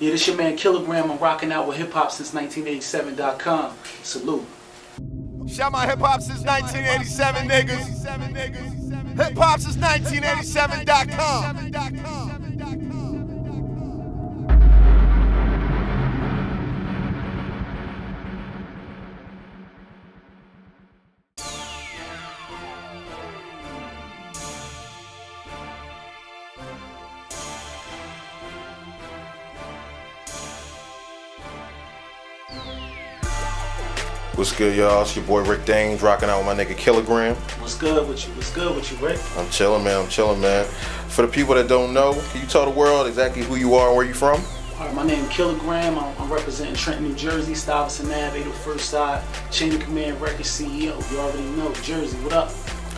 Yeah, this your man Kilogram. I'm rocking out with hip hop since 1987.com. Salute. Shout my hip hop since 1987, niggas. Hip hop since 1987.com. What's good, y'all? It's your boy Rick Dange rocking out with my nigga Kilogram. What's good with you? What's good with you, Rick? I'm chilling, man. I'm chilling, man. For the people that don't know, can you tell the world exactly who you are and where you from? All right, my name is Kilogram. I'm representing Trenton, New Jersey, Stuyvesant Ave, 801st Side, Chain of Command Records CEO. You already know, Jersey. What up?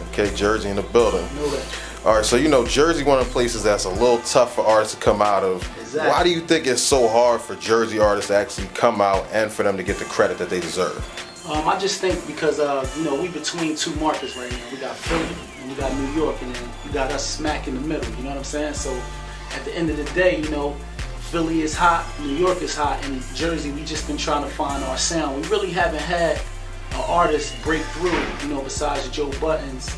Okay, Jersey in the building. Know that. All right, so you know Jersey, one of the places that's a little tough for artists to come out of. Exactly. Why do you think it's so hard for Jersey artists to actually come out and for them to get the credit that they deserve? I just think because you know, we between two markets right now. We got Philly and we got New York, and then you got us smack in the middle. You know what I'm saying? So at the end of the day, you know, Philly is hot, New York is hot, and Jersey, we just been trying to find our sound. We really haven't had an artist break through, you know, besides Joe Buttons.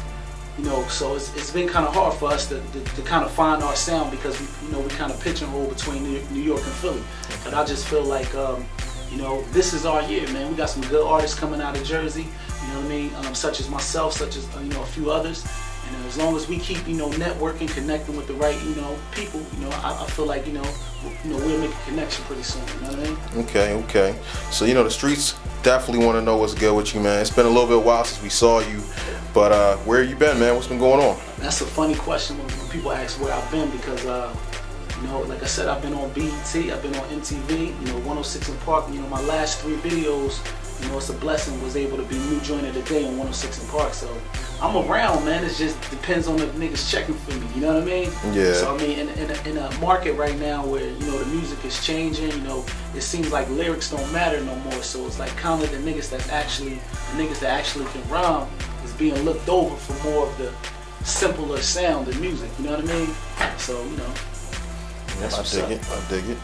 You know, so it's been kind of hard for us to kind of find our sound because we kind of pigeonhole between New York and Philly. But I just feel like you know, this is our year, man. We got some good artists coming out of Jersey, you know what I mean? Such as myself, such as, you know, a few others. And as long as we keep, you know, networking, connecting with the right, you know, people, you know, I feel like, you know, we'll make a connection pretty soon, you know what I mean? Okay. So, you know, the streets definitely want to know what's good with you, man. It's been a little bit while since we saw you, but where you been, man? What's been going on? That's a funny question when people ask where I've been because, you know, like I said, I've been on B.E.T, I've been on MTV, you know, 106 and Park. You know, my last 3 videos, you know, it's a blessing, was able to be new joint of the day on 106 and Park. So I'm around, man. It just depends on the niggas checking for me. You know what I mean? Yeah. So I mean, in a market right now where, you know, the music is changing, you know, it seems like lyrics don't matter no more. So it's like kind of the niggas that actually can rhyme is being looked over for more of the simpler sound of music. You know what I mean? So, you know. I dig it.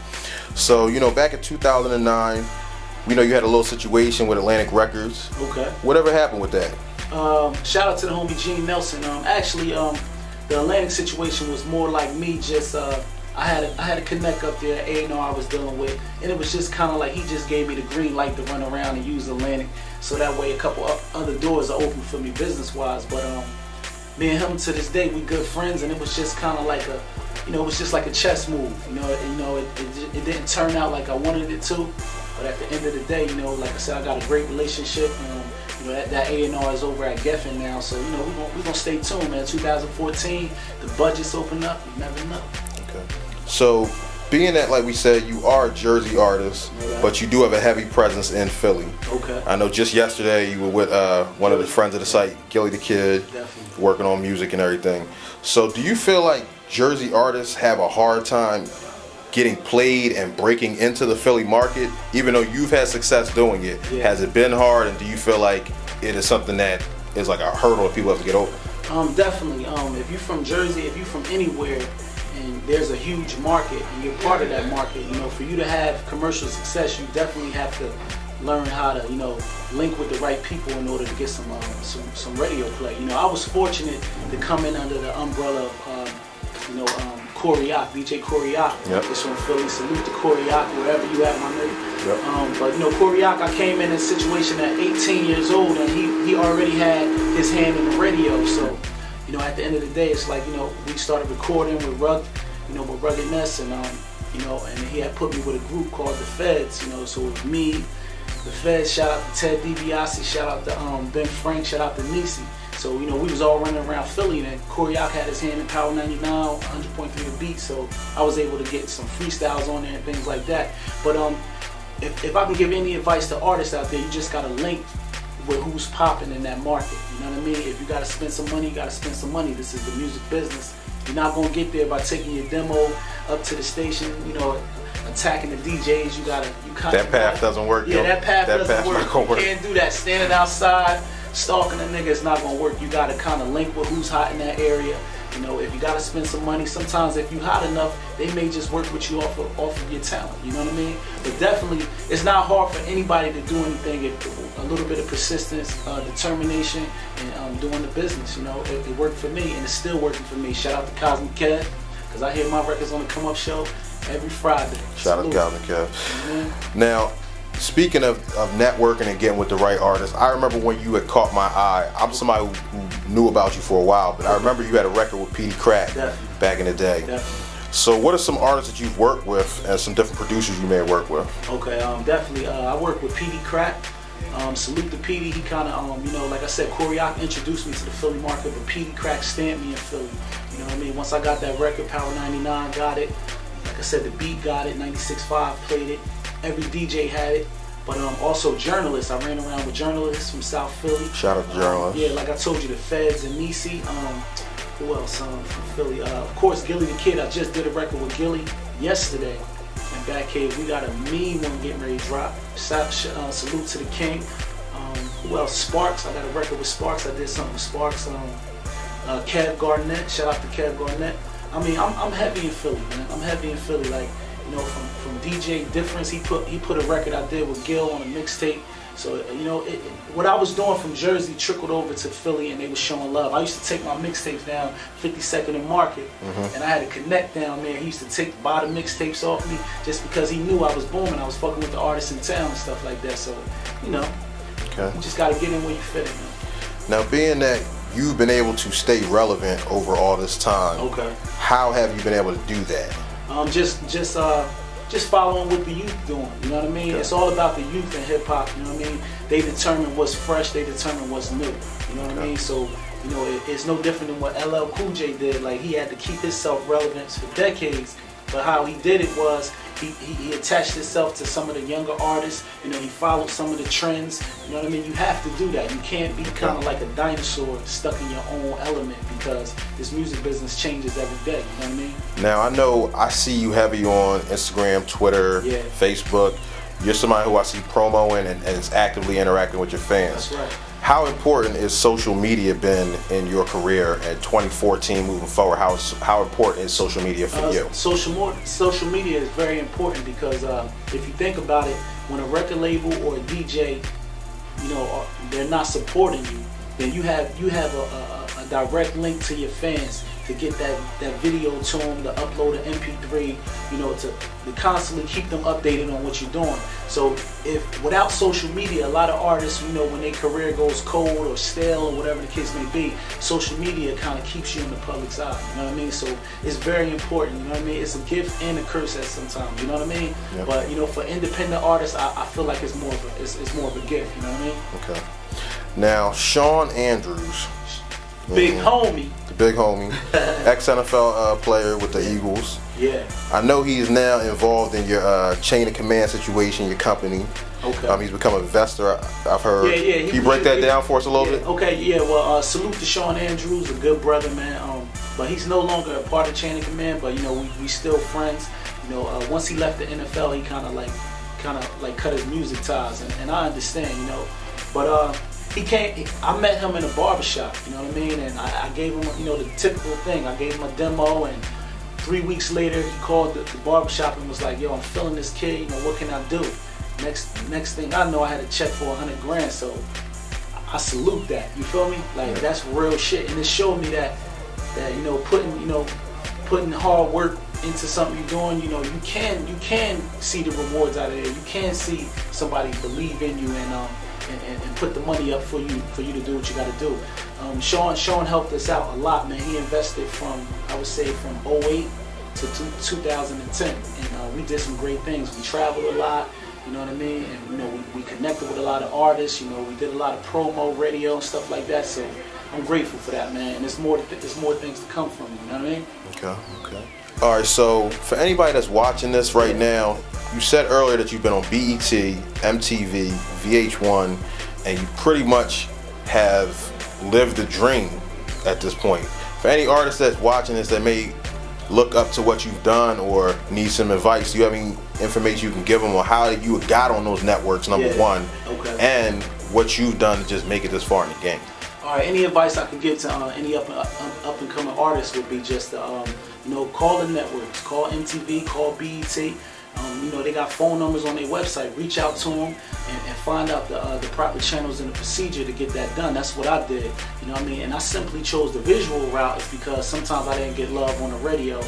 So, you know, back in 2009, we know you had a little situation with Atlantic Records. Okay. Whatever happened with that? Shout out to the homie Gene Nelson. Actually, the Atlantic situation was more like me just, I had a connect up there, A&R I was dealing with, and it was just kind of like he just gave me the green light to run around and use Atlantic, so that way a couple other doors are open for me business-wise. But me and him to this day, we good friends, and it was just kind of like a, you know, it was just like a chess move. You know, it didn't turn out like I wanted it to, but at the end of the day, you know, like I said, I got a great relationship. You know, that A&R is over at Geffen now, so you know, we gonna stay tuned, man. 2014, the budget's open up. You never know. Okay. So, being that, like we said, you are a Jersey artist, but you do have a heavy presence in Philly. Okay. I know just yesterday you were with one of the friends of the site, Gillie Da Kid, Definitely. working on music and everything. So, do you feel like Jersey artists have a hard time getting played and breaking into the Philly market, even though you've had success doing it? Yeah. Has it been hard, and do you feel like it is something that is like a hurdle that people have to get over? Definitely. If you're from Jersey, if you're from anywhere, and there's a huge market, and you're part of that market, you know, for you to have commercial success, you definitely have to learn how to, you know, link with the right people in order to get some radio play. You know, I was fortunate to come in under the umbrella of, you know, Coriac, DJ Coriac. Yep. It's from Philly. Salute to Coriac, wherever you at, my nigga. Yep. But you know, Coriac, I came in a situation at 18 years old, and he already had his hand in the radio. So, you know, at the end of the day, it's like, you know, we started recording with Ruggedness, and you know, and he had put me with a group called the Feds. You know, so it was me, the Feds. Shout out to Ted DiBiase. Shout out to Ben Frank. Shout out to Nisi. So, you know, we was all running around Philly, and Coriac had his hand in Power 99, 100.3 The Beat, so I was able to get some freestyles on there and things like that. But if I can give any advice to artists out there, you just gotta link with who's popping in that market. You know what I mean? If you gotta spend some money, you gotta spend some money. This is the music business. You're not gonna get there by taking your demo up to the station, you know, attacking the DJs. That path doesn't work. Yeah, that path doesn't work. You can't do that. Standing outside, stalking a nigga, it's not gonna work. You gotta kind of link with who's hot in that area. You know, if you gotta spend some money, sometimes if you hot enough, they may just work with you off of your talent. You know what I mean? But definitely, it's not hard for anybody to do anything if a little bit of persistence, determination, and doing the business. You know, it worked for me, and it's still working for me. Shout out to Cosmic Kev, because I hear my records on the Come Up Show every Friday. Shout out to Cosmic Kev. Now, speaking of networking and getting with the right artists, I remember when you had caught my eye. I'm somebody who knew about you for a while, but I remember you had a record with B.E.T back in the day. Definitely. So what are some artists that you've worked with and some different producers you may have worked with? Okay, definitely. I work with B.E.T. Salute to B.E.T. He kind of, you know, like I said, Coriac introduced me to the Philly market, but B.E.T stamped me in Philly. You know what I mean? Once I got that record, Power 99 got it. Like I said, the Beat got it, 96.5 played it. Every DJ had it. But also journalists. I ran around with journalists from South Philly. Shout out to journalists. Yeah, like I told you, the Feds and Nisi. Who else from Philly? Of course, Gillie Da Kid. I just did a record with Gillie yesterday. And Batcave, we got a mean one getting ready to drop. Salute to the King. Who else? Sparks. I got a record with Sparks. I did something with Sparks. Kev Garnett. Shout out to Kev Garnett. I mean, I'm heavy in Philly, man. I'm heavy in Philly. Like, you know, from DJ Difference, he put a record I did with Gil on a mixtape. So, you know, what I was doing from Jersey trickled over to Philly, and they was showing love. I used to take my mixtapes down 52nd and Market, and I had a connect down there. He used to take bottom mixtapes off me just because he knew I was booming. I was fucking with the artists in town and stuff like that. So, you know, you just got to get in where you fit in, man. Now, being that you've been able to stay relevant over all this time, how have you been able to do that? Just following what the youth doing, you know what I mean? It's all about the youth in hip hop, you know what I mean? They determine what's fresh, they determine what's new, you know what I mean? So, you know, it's no different than what LL Cool J did. Like, he had to keep himself relevant for decades, but how he did it was he attached himself to some of the younger artists. You know, he followed some of the trends. You know what I mean? You have to do that. You can't be kind of like a dinosaur stuck in your own element, because this music business changes every day. You know what I mean? Now, I know I see you heavy on Instagram, Twitter, Facebook. You're somebody who I see promoing and is actively interacting with your fans. That's right. How important is social media been in your career in 2014 moving forward? How important is social media for you? Social media is very important, because if you think about it, when a record label or a DJ, you know, they're not supporting you, then you have a direct link to your fans to get that video to them, to upload an MP3, you know, to constantly keep them updated on what you're doing. So if without social media, a lot of artists, you know, when their career goes cold or stale or whatever the case may be, social media kind of keeps you in the public's eye. You know what I mean? So it's very important. You know what I mean? It's a gift and a curse at sometimes. You know what I mean? Yep. But you know, for independent artists, I feel like it's more of a gift. You know what I mean? Okay. Now, Shawn Andrews. Big homie. The big homie. Ex-NFL player with the Eagles. Yeah. I know he's now involved in your chain of command situation, your company. Okay. He's become an investor, I've heard. Yeah. Can you break that down for us a little bit? Okay, yeah. Well, salute to Shawn Andrews, a good brother, man. But he's no longer a part of chain of command, but, you know, we still friends. You know, once he left the NFL, he kind of like cut his music ties, and I understand, you know. But I met him in a barbershop, you know what I mean? And I gave him, you know, the typical thing. I gave him a demo, and 3 weeks later he called the barbershop and was like, yo, I'm feeling this kid, you know, what can I do? Next thing I know, I had a check for 100 grand, so I salute that, you feel me? Like, that's real shit, and it showed me that you know, putting hard work into something you're doing, you know, you can see the rewards out of there. You can see somebody believe in you and put the money up for you to do what you got to do. Shawn helped us out a lot, man. He invested from, I would say, from 08 to 2010, and we did some great things. We traveled a lot, you know what I mean, and you know, we connected with a lot of artists. You know, we did a lot of promo, radio, and stuff like that. So I'm grateful for that, man. And there's more things to come from, you know what I mean? Okay. All right, so for anybody that's watching this right now, you said earlier that you've been on B.E.T, MTV, VH1, and you pretty much have lived the dream at this point. For any artist that's watching this that may look up to what you've done or need some advice, do you have any information you can give them on how you got on those networks, number one, and what you've done to just make it this far in the game? All right, any advice I could give to any up and coming artists would be just to, you know, call the networks, call MTV, call B.E.T. You know, they got phone numbers on their website. Reach out to them and find out the proper channels and the procedure to get that done. That's what I did. You know what I mean? And I simply chose the visual route is because sometimes I didn't get love on the radio,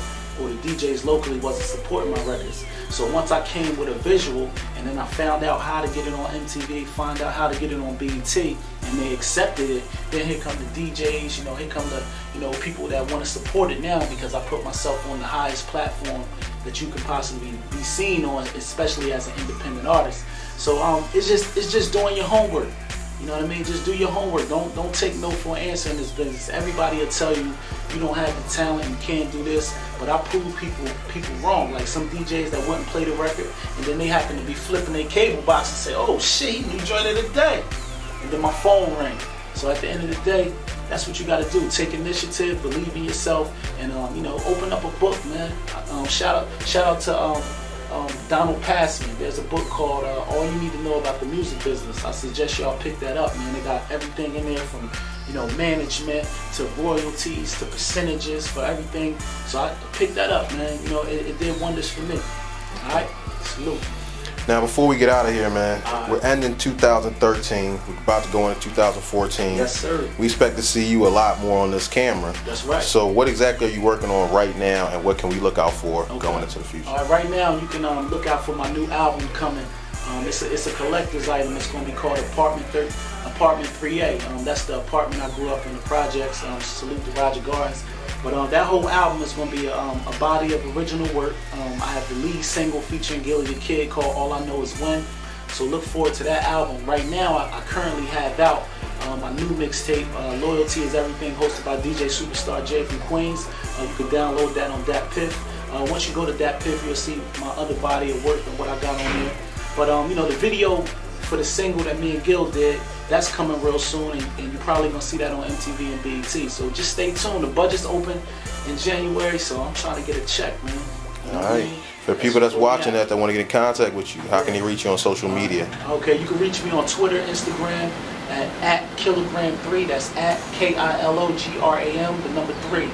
or the DJs locally wasn't supporting my records. So once I came with a visual, and then I found out how to get it on MTV, find out how to get it on B.E.T, and they accepted it, then here come the DJs, you know, here come the, you know, people that want to support it now because I put myself on the highest platform that you could possibly be seen on, especially as an independent artist. So it's just doing your homework. You know what I mean? Just do your homework. Don't take no for an answer in this business. Everybody will tell you you don't have the talent, you can't do this. But I prove people wrong. Like some DJs that wouldn't play the record, and then they happen to be flipping their cable box and say, "Oh shit, he new joint of the day," and then my phone rang. So at the end of the day, that's what you got to do. Take initiative, believe in yourself, and you know, open up a book, man. Shout out to Donald Passman. There's a book called All You Need to Know About the Music Business. I suggest y'all pick that up, man. They got everything in there from, you know, management to royalties to percentages for everything. So I picked that up, man. You know, it did wonders for me. All right, salute. Now, before we get out of here, man, we're ending 2013. We're about to go into 2014. Yes, sir. We expect to see you a lot more on this camera. That's right. So what exactly are you working on right now, and what can we look out for going into the future? All right, right now you can look out for my new album coming. It's a collector's item. It's going to be called Apartment 3A. That's the apartment I grew up in, the projects. Salute to Roger Gardens. But that whole album is going to be a body of original work. I have the lead single featuring Gillie Da Kid called All I Know Is When. So look forward to that album. Right now, I currently have out my new mixtape, Loyalty Is Everything, hosted by DJ Superstar J from Queens. You can download that on Dat Piff. Once you go to Dat Piff, you'll see my other body of work and what I got on there. But you know, the video for the single that me and Gil did, that's coming real soon, and you're probably gonna see that on MTV and B.E.T. So just stay tuned. The budget's open in January, so I'm trying to get a check, man. You know all right. For people that's watching that want to get in contact with you, how can they reach you on social media? Okay, you can reach me on Twitter, Instagram at Kilogram3. That's at KILOGRAM, the number 3.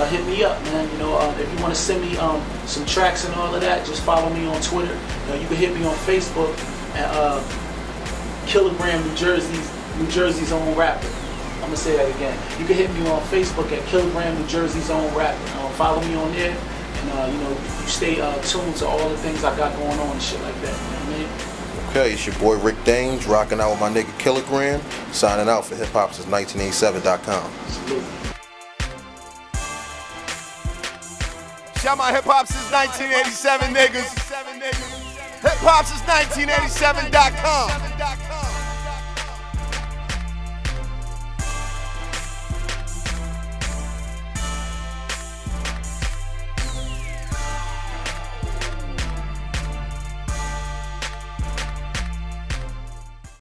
Hit me up, man. You know, if you want to send me some tracks and all of that, just follow me on Twitter. You can hit me on Facebook at Kilogram New Jersey's own rapper. I'm gonna say that again. You can hit me on Facebook at Kilogram New Jersey's own rapper. Follow me on there, and you know, you stay tuned to all the things I got going on and shit like that. You know what I mean? Okay, it's your boy Rick Dange, rocking out with my nigga Kilogram, signing out for hiphopsince1987.com. Salute. Shout my hip-hop since 1987, niggas. Hip-hop since 1987.com.